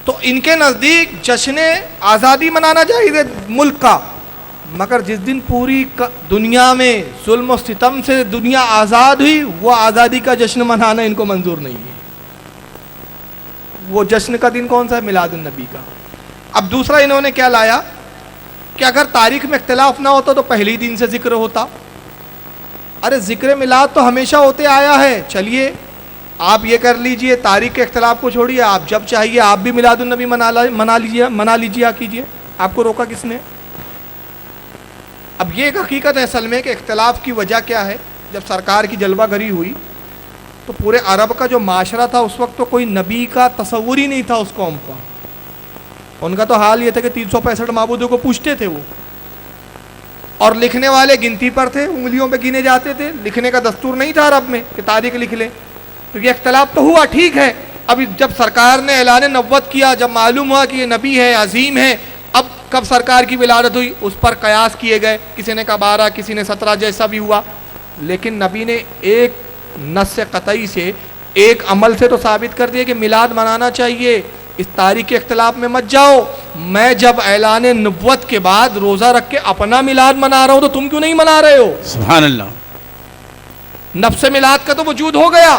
تو ان کے نزدیک جشن آزادی منانا چاہیے ملک کا، مگر جس دن پوری دنیا میں ظلم و ستم سے دنیا آزاد ہوئی، وہ آزادی کا جشن منانا ان کو منظور نہیں ہے۔ وہ جشن کا دن کون سا ہے؟ میلاد النبی کا۔ اب دوسرا انہوں نے کیا لایا کہ اگر تاریخ میں اختلاف نہ ہوتا تو پہلے دن سے ذکر ہوتا۔ ارے ذکر میلاد تو ہمیشہ ہوتے آیا ہے، چلیے آپ یہ کر لیجئے، تاریخ کے اختلاف کو چھوڑیے، آپ جب چاہیے آپ بھی میلاد النبی منا لیجیے کیجیے، آپ کو روکا کس نے؟ اب یہ ایک حقیقت ہے اصل میں کہ اختلاف کی وجہ کیا ہے۔ جب سرکار کی جلوہ گری ہوئی تو پورے عرب کا جو معاشرہ تھا اس وقت تو کوئی نبی کا تصور ہی نہیں تھا اس قوم کا۔ ان کا تو حال یہ تھا کہ 365 معبودوں کو پوچھتے تھے وہ، اور لکھنے والے گنتی پر تھے، انگلیوں پہ گنے جاتے تھے، لکھنے کا دستور نہیں تھا عرب میں کہ تاریخ لکھ لیں۔ تو یہ اختلاف تو ہوا، ٹھیک ہے۔ اب جب سرکار نے اعلان نبوت کیا، جب معلوم ہوا کہ یہ نبی ہے، عظیم ہے، اب کب سرکار کی ولادت ہوئی اس پر قیاس کیے گئے، کسی نے کہا 12، کسی نے 17، جیسا بھی ہوا، لیکن نبی نے ایک نص قطعی سے، ایک عمل سے تو ثابت کر دیا کہ میلاد منانا چاہیے، اس تاریخ کے اختلاف میں مت جاؤ۔ میں جب اعلان نبوت کے بعد روزہ رکھ کے اپنا میلاد منا رہا ہوں تو تم کیوں نہیں منا رہے ہو؟ سبحان اللہ۔ نفس میلاد کا تو وجود ہو گیا،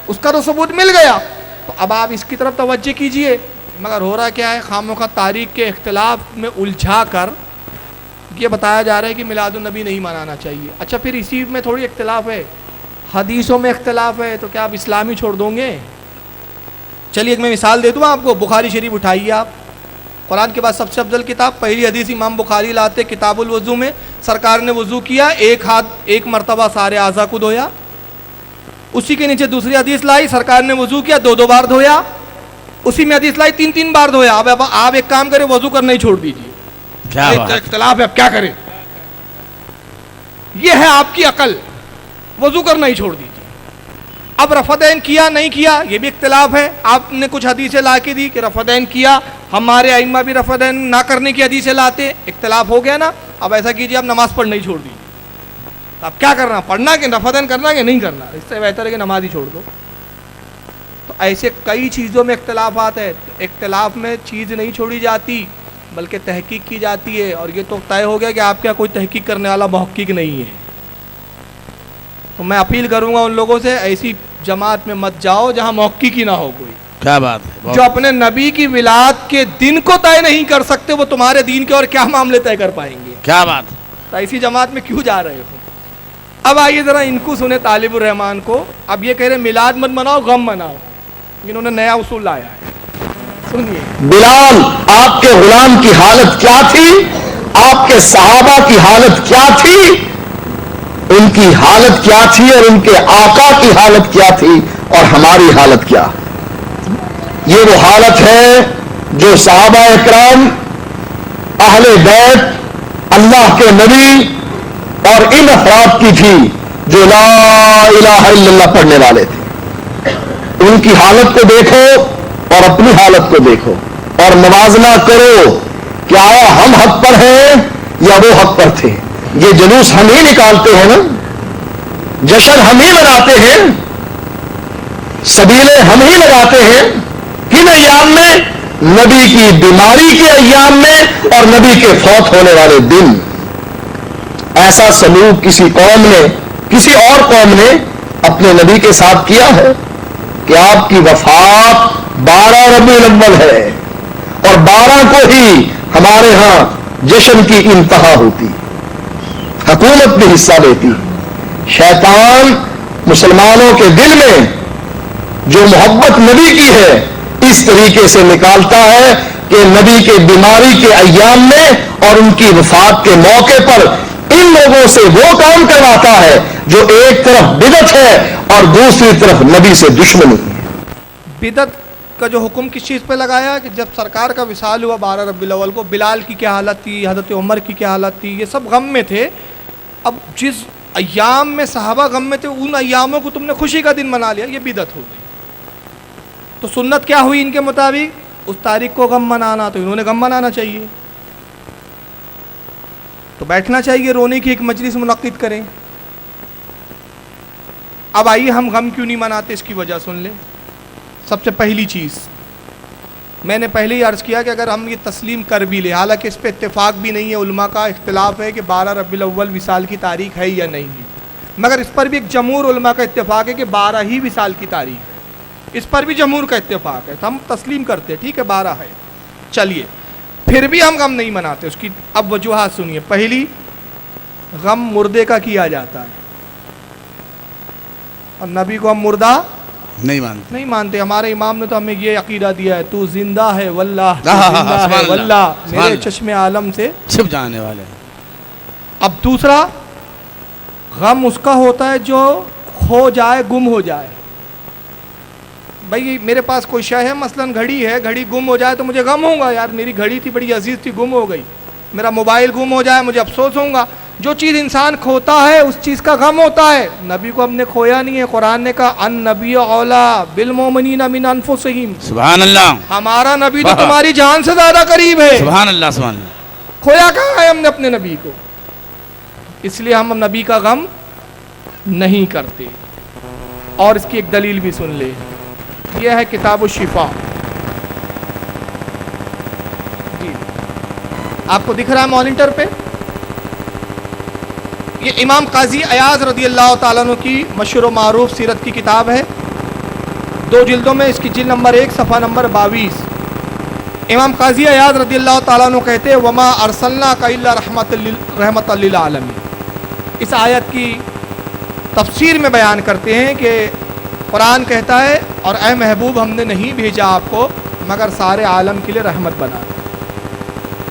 اس کا تو ثبوت مل گیا، تو اب آپ اس کی طرف توجہ کیجئے۔ مگر ہو رہا کیا ہے، خامخواہ تاریخ کے اختلاف میں الجھا کر یہ بتایا جا رہا ہے کہ میلاد النبی نہیں منانا چاہیے۔ اچھا پھر اسی میں تھوڑی اختلاف ہے، حدیثوں میں اختلاف ہے، تو کیا آپ اسلامی چھوڑ دوں گے؟ چلیے ایک میں مثال دے دوں آپ کو، بخاری شریف اٹھائیے آپ، قرآن کے بعد سب سے افضل کتاب، پہلی حدیث امام بخاری لاتے کتاب الوضو میں، سرکار نے وضو کیا، ایک مرتبہ سارے اعضاء کو دھویا۔ اسی کے نیچے دوسری حدیث لائی، سرکار نے وضو کیا، 2 بار دھویا۔ اسی میں حدیث لائی 3 بار دھویا۔ اب آپ ایک کام کریں، وضو کرنا ہی چھوڑ دیجیے، کیا بات، اختلاف ہے، اب کیا کریں؟ یہ ہے آپ کی عقل، وضو کرنا ہی چھوڑ دیجیے۔ اب رفع کیا نہیں کیا یہ بھی اختلاف ہے، آپ نے کچھ حدیثیں لا کے دی کہ رفع کیا، ہمارے ائمہ بھی رفع نہ کرنے کی حدیثیں لاتے، اختلاف ہو گیا نا۔ اب ایسا کیجیے، آپ نماز پڑھنا ہی چھوڑ دیجیے، اب کیا کرنا، پڑھنا کہ رفع کرنا کہ نہیں کرنا؟ اس سے بہتر ہے کہ نماز ہی چھوڑ دو۔ تو ایسے کئی چیزوں میں اختلافات ہے، اختلاف میں چیز نہیں چھوڑی جاتی بلکہ تحقیق کی جاتی ہے، اور یہ تو طے ہو گیا کہ آپ کیا کوئی تحقیق کرنے والا محقق نہیں ہے۔ تو میں اپیل کروں گا ان لوگوں سے، ایسی جماعت میں مت جاؤ جہاں محقق ہی نہ ہو کوئی، کیا بات ہے، جو اپنے نبی کی ولادت کے دن کو طے نہیں کر سکتے، وہ تمہارے دین کے اور کیا معاملے طے کر پائیں گے؟ کیا بات، تو ایسی جماعت میں کیوں جا رہے ہو؟ اب آئیے ذرا ان کو سنیں، طالب الرحمان کو۔ اب یہ کہہ رہے میلاد مت مناؤ، غم مناؤ، انہوں نے نیا اصول لایا ہے، سنیے۔ بلال آپ کے غلام کی حالت کیا تھی، آپ کے صحابہ کی حالت کیا تھی، ان کی حالت کیا تھی اور ان کے آقا کی حالت کیا تھی، اور ہماری حالت کیا؟ یہ وہ حالت ہے جو صحابہ اکرام، اہل بیت، اللہ کے نبی اور ان افراد کی تھی جو لا الہ الا اللہ پڑھنے والے تھے۔ ان کی حالت کو دیکھو اور اپنی حالت کو دیکھو اور موازنہ کرو کہ آیا ہم حق پر ہیں یا وہ حق پر تھے۔ یہ جلوس ہم ہی نکالتے ہیں نا، جشن ہم ہی مناتے ہیں، سبیلے ہم ہی لگاتے ہیں، کن ایام میں؟ نبی کی بیماری کے ایام میں اور نبی کے فوت ہونے والے دن۔ ایسا سلوک کسی قوم نے، کسی اور قوم نے اپنے نبی کے ساتھ کیا ہے کہ آپ کی وفات 12 ربیع الاول ہے اور 12 کو ہی ہمارے ہاں جشن کی انتہا ہوتی، حکومت بھی حصہ لیتی۔ شیطان مسلمانوں کے دل میں جو محبت نبی کی ہے اس طریقے سے نکالتا ہے کہ نبی کے بیماری کے ایام میں اور ان کی وفات کے موقع پر ان لوگوں سے وہ کام کرواتا ہے جو ایک طرف بدعت ہے اور دوسری طرف نبی سے دشمنی ہے۔ بدعت کا جو حکم کس چیز پہ لگایا کہ جب سرکار کا وصال ہوا 12 ربیع الاول کو، بلال کی کیا حالت تھی، حضرت عمر کی کیا حالت تھی، یہ سب غم میں تھے۔ اب جس ایام میں صحابہ غم میں تھے ان ایاموں کو تم نے خوشی کا دن منا لیا، یہ بدعت ہو گئی۔ تو سنت کیا ہوئی ان کے مطابق؟ اس تاریخ کو غم منانا، تو انہوں نے غم منانا چاہیے، تو بیٹھنا چاہیے، رونے کی ایک مجلس منعقد کریں۔ اب آئیے ہم غم کیوں نہیں مناتے اس کی وجہ سن لیں۔ سب سے پہلی چیز، میں نے پہلے ہی عرض کیا کہ اگر ہم یہ تسلیم کر بھی لیں، حالانکہ اس پہ اتفاق بھی نہیں ہے، علماء کا اختلاف ہے کہ 12 ربیع الاول وصال کی تاریخ ہے یا نہیں ہے، مگر اس پر بھی ایک جمہور علماء کا اتفاق ہے کہ 12 ہی وصال کی تاریخ ہے، اس پر بھی جمہور کا اتفاق ہے، تو ہم تسلیم کرتے ہیں ٹھیک ہے 12 ہے۔ چلیے پھر بھی ہم غم نہیں مناتے، اس کی اب وجوہات سنیے۔ پہلی، غم مردے کا کیا جاتا ہے اور نبی کو ہم مردہ نہیں مانتے۔ ہمارے امام نے تو ہمیں یہ عقیدہ دیا ہے، تو زندہ ہے واللہ، تو زندہ ہے واللہ، میرے چشم عالم سے چھپ جانے والے۔ اب دوسرا، غم اس کا ہوتا ہے جو کھو جائے، گم ہو جائے۔ بھائی میرے پاس کوئی شے ہے، مثلا گھڑی ہے، گھڑی گم ہو جائے تو مجھے غم ہوگا، یار میری گھڑی تھی بڑی عزیز تھی، گم ہو گئی۔ میرا موبائل گم ہو جائے مجھے افسوس ہوگا۔ جو چیز انسان کھوتا ہے اس چیز کا غم ہوتا ہے۔ نبی کو ہم نے کھویا نہیں ہے، قرآن نے کہا ان نبی اولا بالمؤمنین من انفسہم، سبحان اللہ، ہمارا نبی تو تمہاری جان سے زیادہ قریب ہے۔ سبحان اللہ، سبحان اللہ۔ کھویا کہاں ہے ہم نے اپنے نبی کو؟ اس لیے ہم نبی کا غم نہیں کرتے۔ اور اس کی ایک دلیل بھی سن لے، یہ ہے کتاب الشفا۔ جی آپ کو دکھ رہا ہے مانیٹر پہ؟ یہ امام قاضی ایاز رضی اللہ تعالیٰ عنہ کی مشہور و معروف سیرت کی کتاب ہے، 2 جلدوں میں، اس کی جلد نمبر 1 صفحہ نمبر 22۔ امام قاضی ایاز رضی اللہ تعالیٰ عنہ کہتے ہیں وما ارسلناک الا رحمۃ للعالمین۔ اس آیت کی تفسیر میں بیان کرتے ہیں کہ قرآن کہتا ہے اور اے محبوب ہم نے نہیں بھیجا آپ کو مگر سارے عالم کے لیے رحمت بنا۔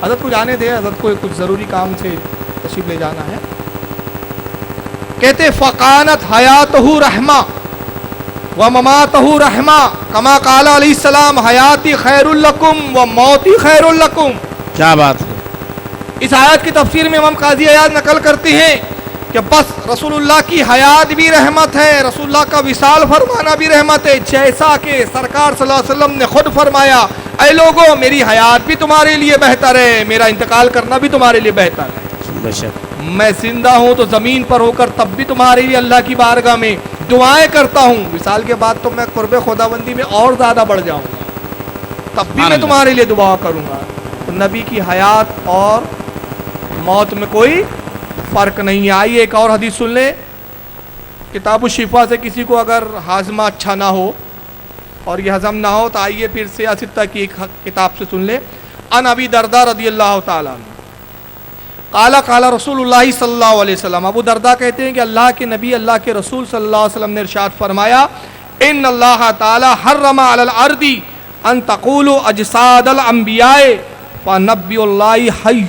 حضرت کو جانے دے، حضرت کو کچھ ضروری کام سے تشریف لے جانا ہے۔ کہتے فقانت حیاتہ رحمہ ومماتہ رحمہ کما قال علیہ السلام حیاتی خیر لکم وموتی خیر لکم۔ کیا بات ہے! اس آیت کی تفسیر میں امام قاضی ایاز نقل کرتے ہیں کہ بس رسول اللہ کی حیات بھی رحمت ہے، رسول اللہ کا وصال فرمانا بھی رحمت ہے، جیسا کہ سرکار صلی اللہ علیہ وسلم نے خود فرمایا اے لوگوں میری حیات بھی تمہارے لیے بہتر ہے، میرا انتقال کرنا بھی تمہارے لیے بہتر ہے۔ بے شک میں زندہ ہوں تو زمین پر ہو کر تب بھی تمہارے لیے اللہ کی بارگاہ میں دعائیں کرتا ہوں، وصال کے بعد تو میں قرب خداوندی میں اور زیادہ بڑھ جاؤں گا، تب بھی میں تمہارے لیے دعا کروں گا۔ تو نبی کی حیات اور موت میں کوئی فرق نہیں ہے۔ آئیے ایک اور حدیث سن لیں کتاب الشفا سے۔ کسی کو اگر ہاضمہ اچھا نہ ہو اور یہ ہضم نہ ہو تو آئیے پھر سیاستہ کی ایک کتاب سے سن لیں۔ ان ابی درداء رضی اللہ تعالیٰ عنہ قال قال رسول اللہ صلی اللہ علیہ وسلم، ابو درداء کہتے ہیں کہ اللہ کے نبی اللہ کے رسول صلی اللہ علیہ وسلم نے ارشاد فرمایا ان اللہ تعالی حرم علی الارض ان تقولوا اجساد الانبیاء فنبی اللہ حی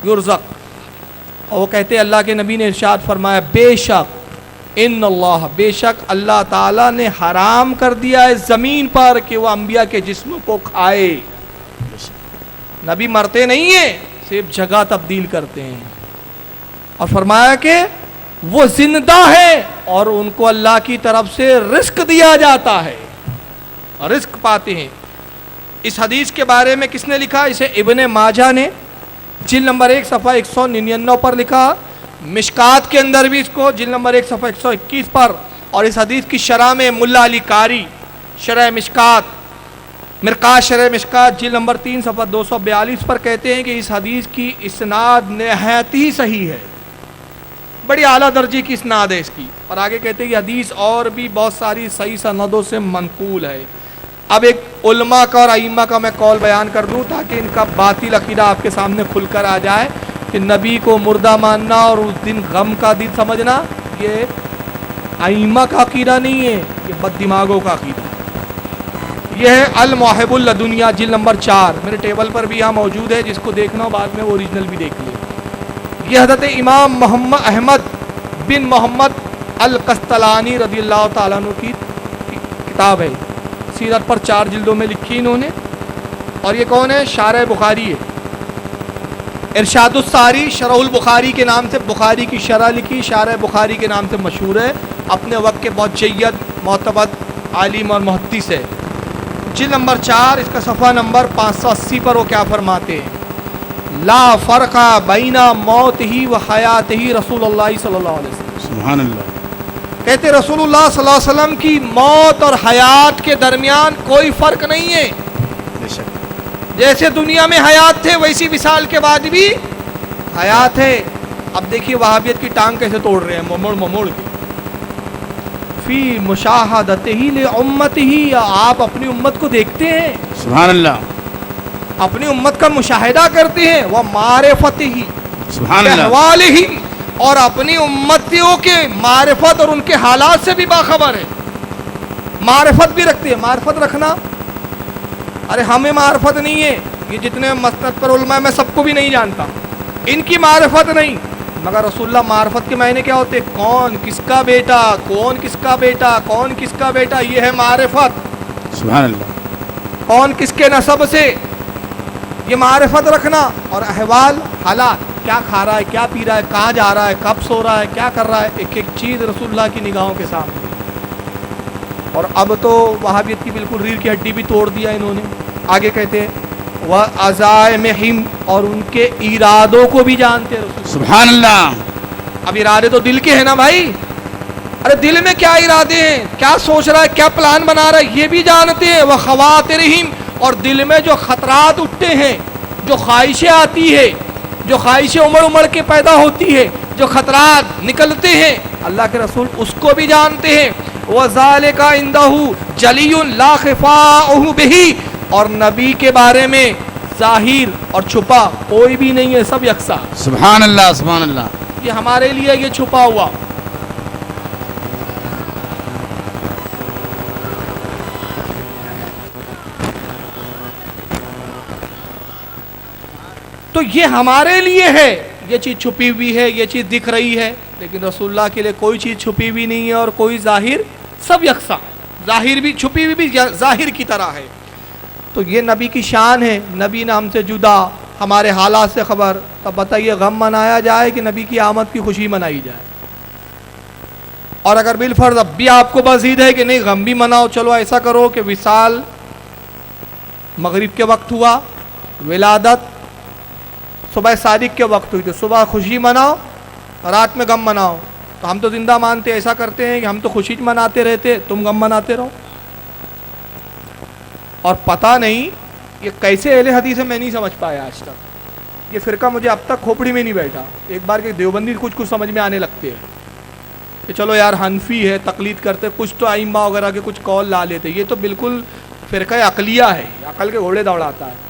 یرزق۔ اور وہ کہتے ہیں اللہ کے نبی نے ارشاد فرمایا بے شک ان اللہ، بے شک اللہ تعالیٰ نے حرام کر دیا ہے زمین پر کہ وہ انبیاء کے جسموں کو کھائے۔ نبی مرتے نہیں ہیں، صرف جگہ تبدیل کرتے ہیں، اور فرمایا کہ وہ زندہ ہے اور ان کو اللہ کی طرف سے رزق دیا جاتا ہے، رزق پاتے ہیں۔ اس حدیث کے بارے میں کس نے لکھا؟ اسے ابن ماجہ نے جلد نمبر 1 صفحہ 199 پر لکھا، مشکات کے اندر بھی اس کو جلد نمبر 1 صفحہ 121 پر، اور اس حدیث کی شرح میں ملا علی قاری شرح مشکات، مرقات شرح مشکات جلد نمبر 3 صفحہ 242 پر کہتے ہیں کہ اس حدیث کی اسناد نہایت ہی صحیح ہے، بڑی اعلیٰ درجے کی اسناد ہے اس کی۔ اور آگے کہتے ہیں کہ حدیث اور بھی بہت ساری صحیح سندوں سے منقول ہے۔ اب ایک علماء کا اور ائمہ کا میں قول بیان کر دوں تاکہ ان کا باطل عقیدہ آپ کے سامنے کھل کر آ جائے کہ نبی کو مردہ ماننا اور اس دن غم کا دن سمجھنا یہ ائمہ کا عقیدہ نہیں ہے، یہ بد دماغوں کا عقیدہ ہے۔ یہ ہے الموہب اللدنیا جلد نمبر 4، میرے ٹیبل پر بھی یہاں موجود ہے، جس کو دیکھنا ہو بعد میں وہ اوریجنل بھی دیکھ لیں۔ یہ حضرت امام محمد احمد بن محمد القسطلانی رضی اللہ تعالیٰ عنہ کی کتاب ہے، سیرت پر 4 جلدوں میں لکھی انہوں نے، اور یہ کون ہے؟ شارح بخاری ہے۔ ارشاد الساری شرح البخاری کے نام سے بخاری کی شرح لکھی، شارح بخاری کے نام سے مشہور ہے، اپنے وقت کے بہت جید معتبر عالم اور محدث ہے۔ جلد نمبر 4 اس کا صفحہ نمبر 580 پر وہ کیا فرماتے ہیں؟ لا فرق بین موت ہی و حیات ہی رسول اللہ صلی اللہ علیہ وسلم۔ سبحان اللہ۔ کہتے رسول اللہ صلی اللہ علیہ وسلم کی موت اور حیات کے درمیان کوئی فرق نہیں ہے۔ بے شک جیسے دنیا میں حیات تھے ویسی وصال کے بعد بھی حیات ہے. اب دیکھیے وہابیت کی ٹانگ کیسے توڑ رہے ہیں مموڑ کے. فی مشاہدتہ لامتہ، آپ اپنی امت کو دیکھتے ہیں، سبحان اللہ اپنی امت کا مشاہدہ کرتے ہیں. وہ معرفتہ سبحان اللہ احوالہ، اور اپنی امتیوں کے معرفت اور ان کے حالات سے بھی باخبر ہے. معرفت بھی رکھتے ہیں. معرفت رکھنا، ارے ہمیں معرفت نہیں ہے، یہ جتنے مسند پر علماء میں سب کو بھی نہیں جانتا، ان کی معرفت نہیں. مگر رسول اللہ معرفت کے معنی کیا ہوتے؟ کون کس کا بیٹا، کون کس کا بیٹا، کون کس کا بیٹا، یہ ہے معرفت. سبحان اللہ کون کس کے نسب سے، یہ معرفت رکھنا. اور احوال، حالات، کیا کھا رہا ہے، کیا پی رہا ہے، کہاں جا رہا ہے، کب سو رہا ہے، کیا کر رہا ہے، ایک ایک چیز رسول اللہ کی نگاہوں کے سامنے. اور اب تو وہابیت کی بالکل ریڑھ کی ہڈی بھی توڑ دیا انہوں نے. آگے کہتے ہیں وَعَزَائِمِهِمْ، اور ان کے ارادوں کو بھی جانتے ہیں رسول. سبحان اللہ اب ارادے تو دل کے ہیں نا بھائی، ارے دل میں کیا ارادے ہیں، کیا سوچ رہا ہے، کیا پلان بنا رہا ہے، یہ بھی جانتے ہیں. وَخَوَاطِرِهِمْ، اور دل میں جو خطرات اٹھتے ہیں، جو خواہشیں آتی ہے، جو خواہشیں امڑ کے پیدا ہوتی ہے، جو خطرات نکلتے ہیں، اللہ کے رسول اس کو بھی جانتے ہیں. وَذَلِكَ عِندَهُ جَلِيٌّ لَا خِفَاءُهُ بِهِ، اور نبی کے بارے میں ظاہر اور چھپا کوئی بھی نہیں ہے، سب یکساں. سبحان اللہ سبحان اللہ یہ ہمارے لیے یہ چھپا ہوا. تو یہ ہمارے لیے ہے، یہ چیز چھپی ہوئی ہے، یہ چیز دکھ رہی ہے. لیکن رسول اللہ کے لیے کوئی چیز چھپی ہوئی نہیں ہے اور کوئی ظاہر، سب یکساں. ظاہر بھی چھپی ہوئی بھی ظاہر کی طرح ہے. تو یہ نبی کی شان ہے. نبی نے ہم سے جدا، ہمارے حالات سے خبر. تب بتائیے غم منایا جائے کہ نبی کی آمد کی خوشی منائی جائے؟ اور اگر بالفرض اب بھی آپ کو مزید ہے کہ نہیں غم بھی مناؤ، چلو ایسا کرو کہ وصال مغرب کے وقت ہوا، ولادت صبح صادق کے وقت ہوئی، تو صبح خوشی مناؤ، رات میں غم مناؤ. تو ہم تو زندہ مانتے ایسا کرتے ہیں کہ ہم تو خوشی مناتے رہتے، تم غم مناتے رہو. اور پتہ نہیں یہ کیسے اہل حدیث ہے، میں نہیں سمجھ پایا آج تک. یہ فرقہ مجھے اب تک کھوپڑی میں نہیں بیٹھا. ایک بار کہ دیوبندی کچھ سمجھ میں آنے لگتے ہیں کہ چلو یار حنفی ہے، تقلید کرتے، کچھ تو ائمہ وغیرہ کے کچھ قول لا لیتے. یہ تو بالکل فرقہ عقلیہ ہے، عقل کے گھوڑے دوڑاتا ہے.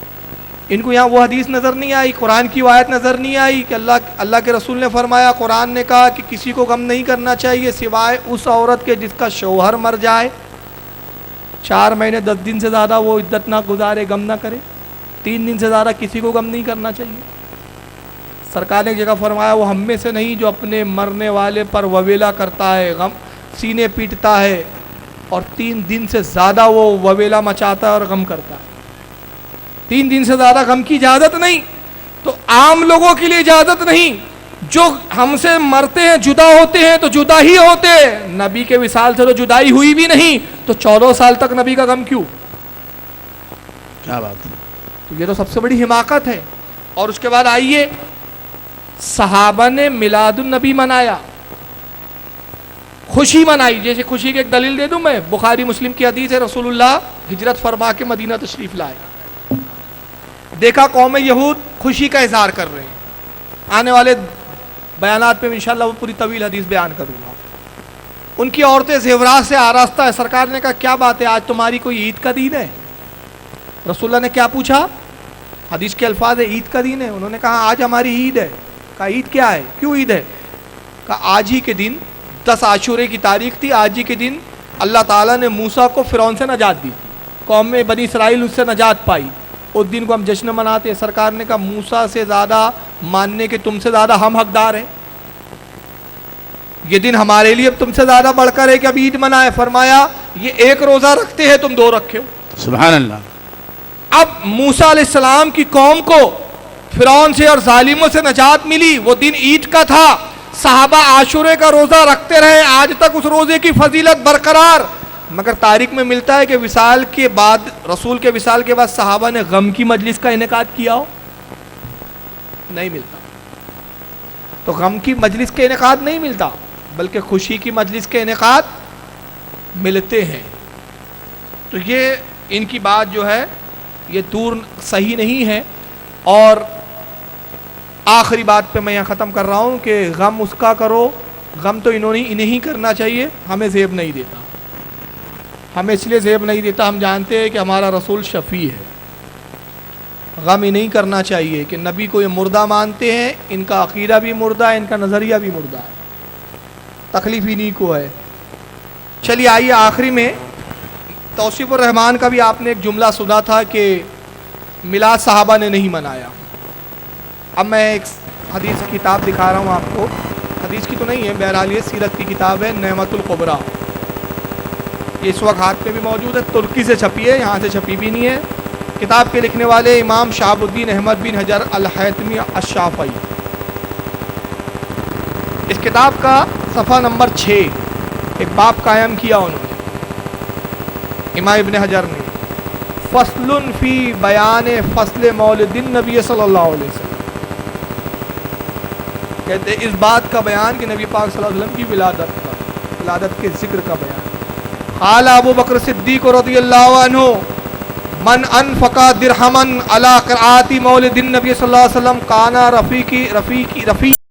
ان کو یہاں وہ حدیث نظر نہیں آئی، قرآن کی آیت نظر نہیں آئی کہ اللہ کے رسول نے فرمایا، قرآن نے کہا کہ کسی کو غم نہیں کرنا چاہیے سوائے اس عورت کے جس کا شوہر مر جائے، 4 مہینے 10 دن سے زیادہ وہ عدت نہ گزارے، غم نہ کرے. 3 دن سے زیادہ کسی کو غم نہیں کرنا چاہیے. سرکار نے ایک جگہ فرمایا وہ ہم میں سے نہیں جو اپنے مرنے والے پر وویلا کرتا ہے، غم سینے پیٹتا ہے اور 3 دن سے زیادہ وہ وویلا مچاتا ہے اور غم کرتا ہے. 3 دن سے زیادہ غم کی اجازت نہیں. تو عام لوگوں کے لیے اجازت نہیں، جو ہم سے مرتے ہیں جدا ہوتے ہیں تو جدا ہی ہوتے ہیں. نبی کے وصال سے تو جدائی ہوئی بھی نہیں، تو 14 سال تک نبی کا غم کیوں؟ کیا بات ہے. تو یہ تو سب سے بڑی حماقت ہے. اور اس کے بعد آئیے، صحابہ نے میلاد النبی منایا، خوشی منائی. جیسے خوشی کی ایک دلیل دے دوں میں، بخاری مسلم کی حدیث ہے، رسول اللہ ہجرت فرما کے مدینہ تشریف لائے. دیکھا قوم یہود خوشی کا اظہار کر رہے ہیں. آنے والے بیانات پہ انشاءاللہ وہ پوری طویل حدیث بیان کروں گا. ان کی عورتیں زیورات سے آراستہ ہے. سرکار نے کہا کیا بات ہے، آج تمہاری کوئی عید کا دن ہے؟ رسول اللہ نے کیا پوچھا؟ حدیث کے الفاظ ہے عید کا دن ہے. انہوں نے کہا آج ہماری عید ہے. کہا عید کیا ہے، کیوں عید ہے؟ کہا آج ہی کے دن 10 عاشورے کی تاریخ تھی، آج ہی کے دن اللہ تعالیٰ نے موسیٰ کو فرعون سے نجات دی، قوم میں بنی اسرائیل اس سے نجات پائی. اس دن کو ہم جشن مناتے ہیں. سرکار نے کہا موسیٰ سے زیادہ ماننے کے تم سے زیادہ ہم حقدار ہیں. یہ دن ہمارے لیے تم سے زیادہ بڑھ کر ہے کہ اب عید منائے. فرمایا یہ 1 روزہ رکھتے ہیں، تم 2 رکھے ہو. سبحان اللہ. اب موسیٰ علیہ السلام کی قوم کو فرعون سے اور ظالموں سے نجات ملی، وہ دن عید کا تھا. صحابہ عاشورے کا روزہ رکھتے رہے، آج تک اس روزے کی فضیلت برقرار. مگر تاریخ میں ملتا ہے کہ وصال کے بعد، رسول کے وصال کے بعد صحابہ نے غم کی مجلس کا انعقاد کیا ہو؟ نہیں ملتا. تو غم کی مجلس کے انعقاد نہیں ملتا، بلکہ خوشی کی مجلس کے انعقاد ملتے ہیں. تو یہ ان کی بات جو ہے یہ طور صحیح نہیں ہے. اور آخری بات پہ میں یہاں ختم کر رہا ہوں کہ غم اس کا کرو، غم تو انہیں ہی کرنا چاہیے، ہمیں زیب نہیں دیتا. ہمیں اس لیے زیب نہیں دیتا، ہم جانتے ہیں کہ ہمارا رسول شفیع ہے. غم ہی نہیں کرنا چاہیے کہ نبی کو یہ مردہ مانتے ہیں، ان کا عقیدہ بھی مردہ ہے، ان کا نظریہ بھی مردہ ہے. تکلیف انہیں کو ہے. چلیے آئیے آخری میں توصیف الرحمان کا بھی آپ نے ایک جملہ سنا تھا کہ میلاد صحابہ نے نہیں منایا. اب میں ایک حدیث کی کتاب دکھا رہا ہوں آپ کو، حدیث کی تو نہیں ہے، بہرحال یہ سیرت کی کتاب ہے، نعمت القبریٰ. یہ اس وقت ہاتھ میں بھی موجود ہے، ترکی سے چھپی ہے، یہاں سے چھپی بھی نہیں ہے. کتاب کے لکھنے والے امام شہاب الدین احمد بن حجر الحیتمی الشافعی. اس کتاب کا صفحہ نمبر 6 ایک باب قائم کیا انہوں نے، امام ابن حجر نے، فصل فی بیان فصل مولد النبی صلی اللہ علیہ وسلم. کہتے ہیں اس بات کا بیان کہ نبی پاک صلی اللہ علیہ وسلم کی ولادت کے ذکر کا بیان. قال ابو بکر صدیق رضی اللہ عنہ من انفق درہما علی قرآت مولد النبی صلی اللہ علیہ وسلم کان رفیقی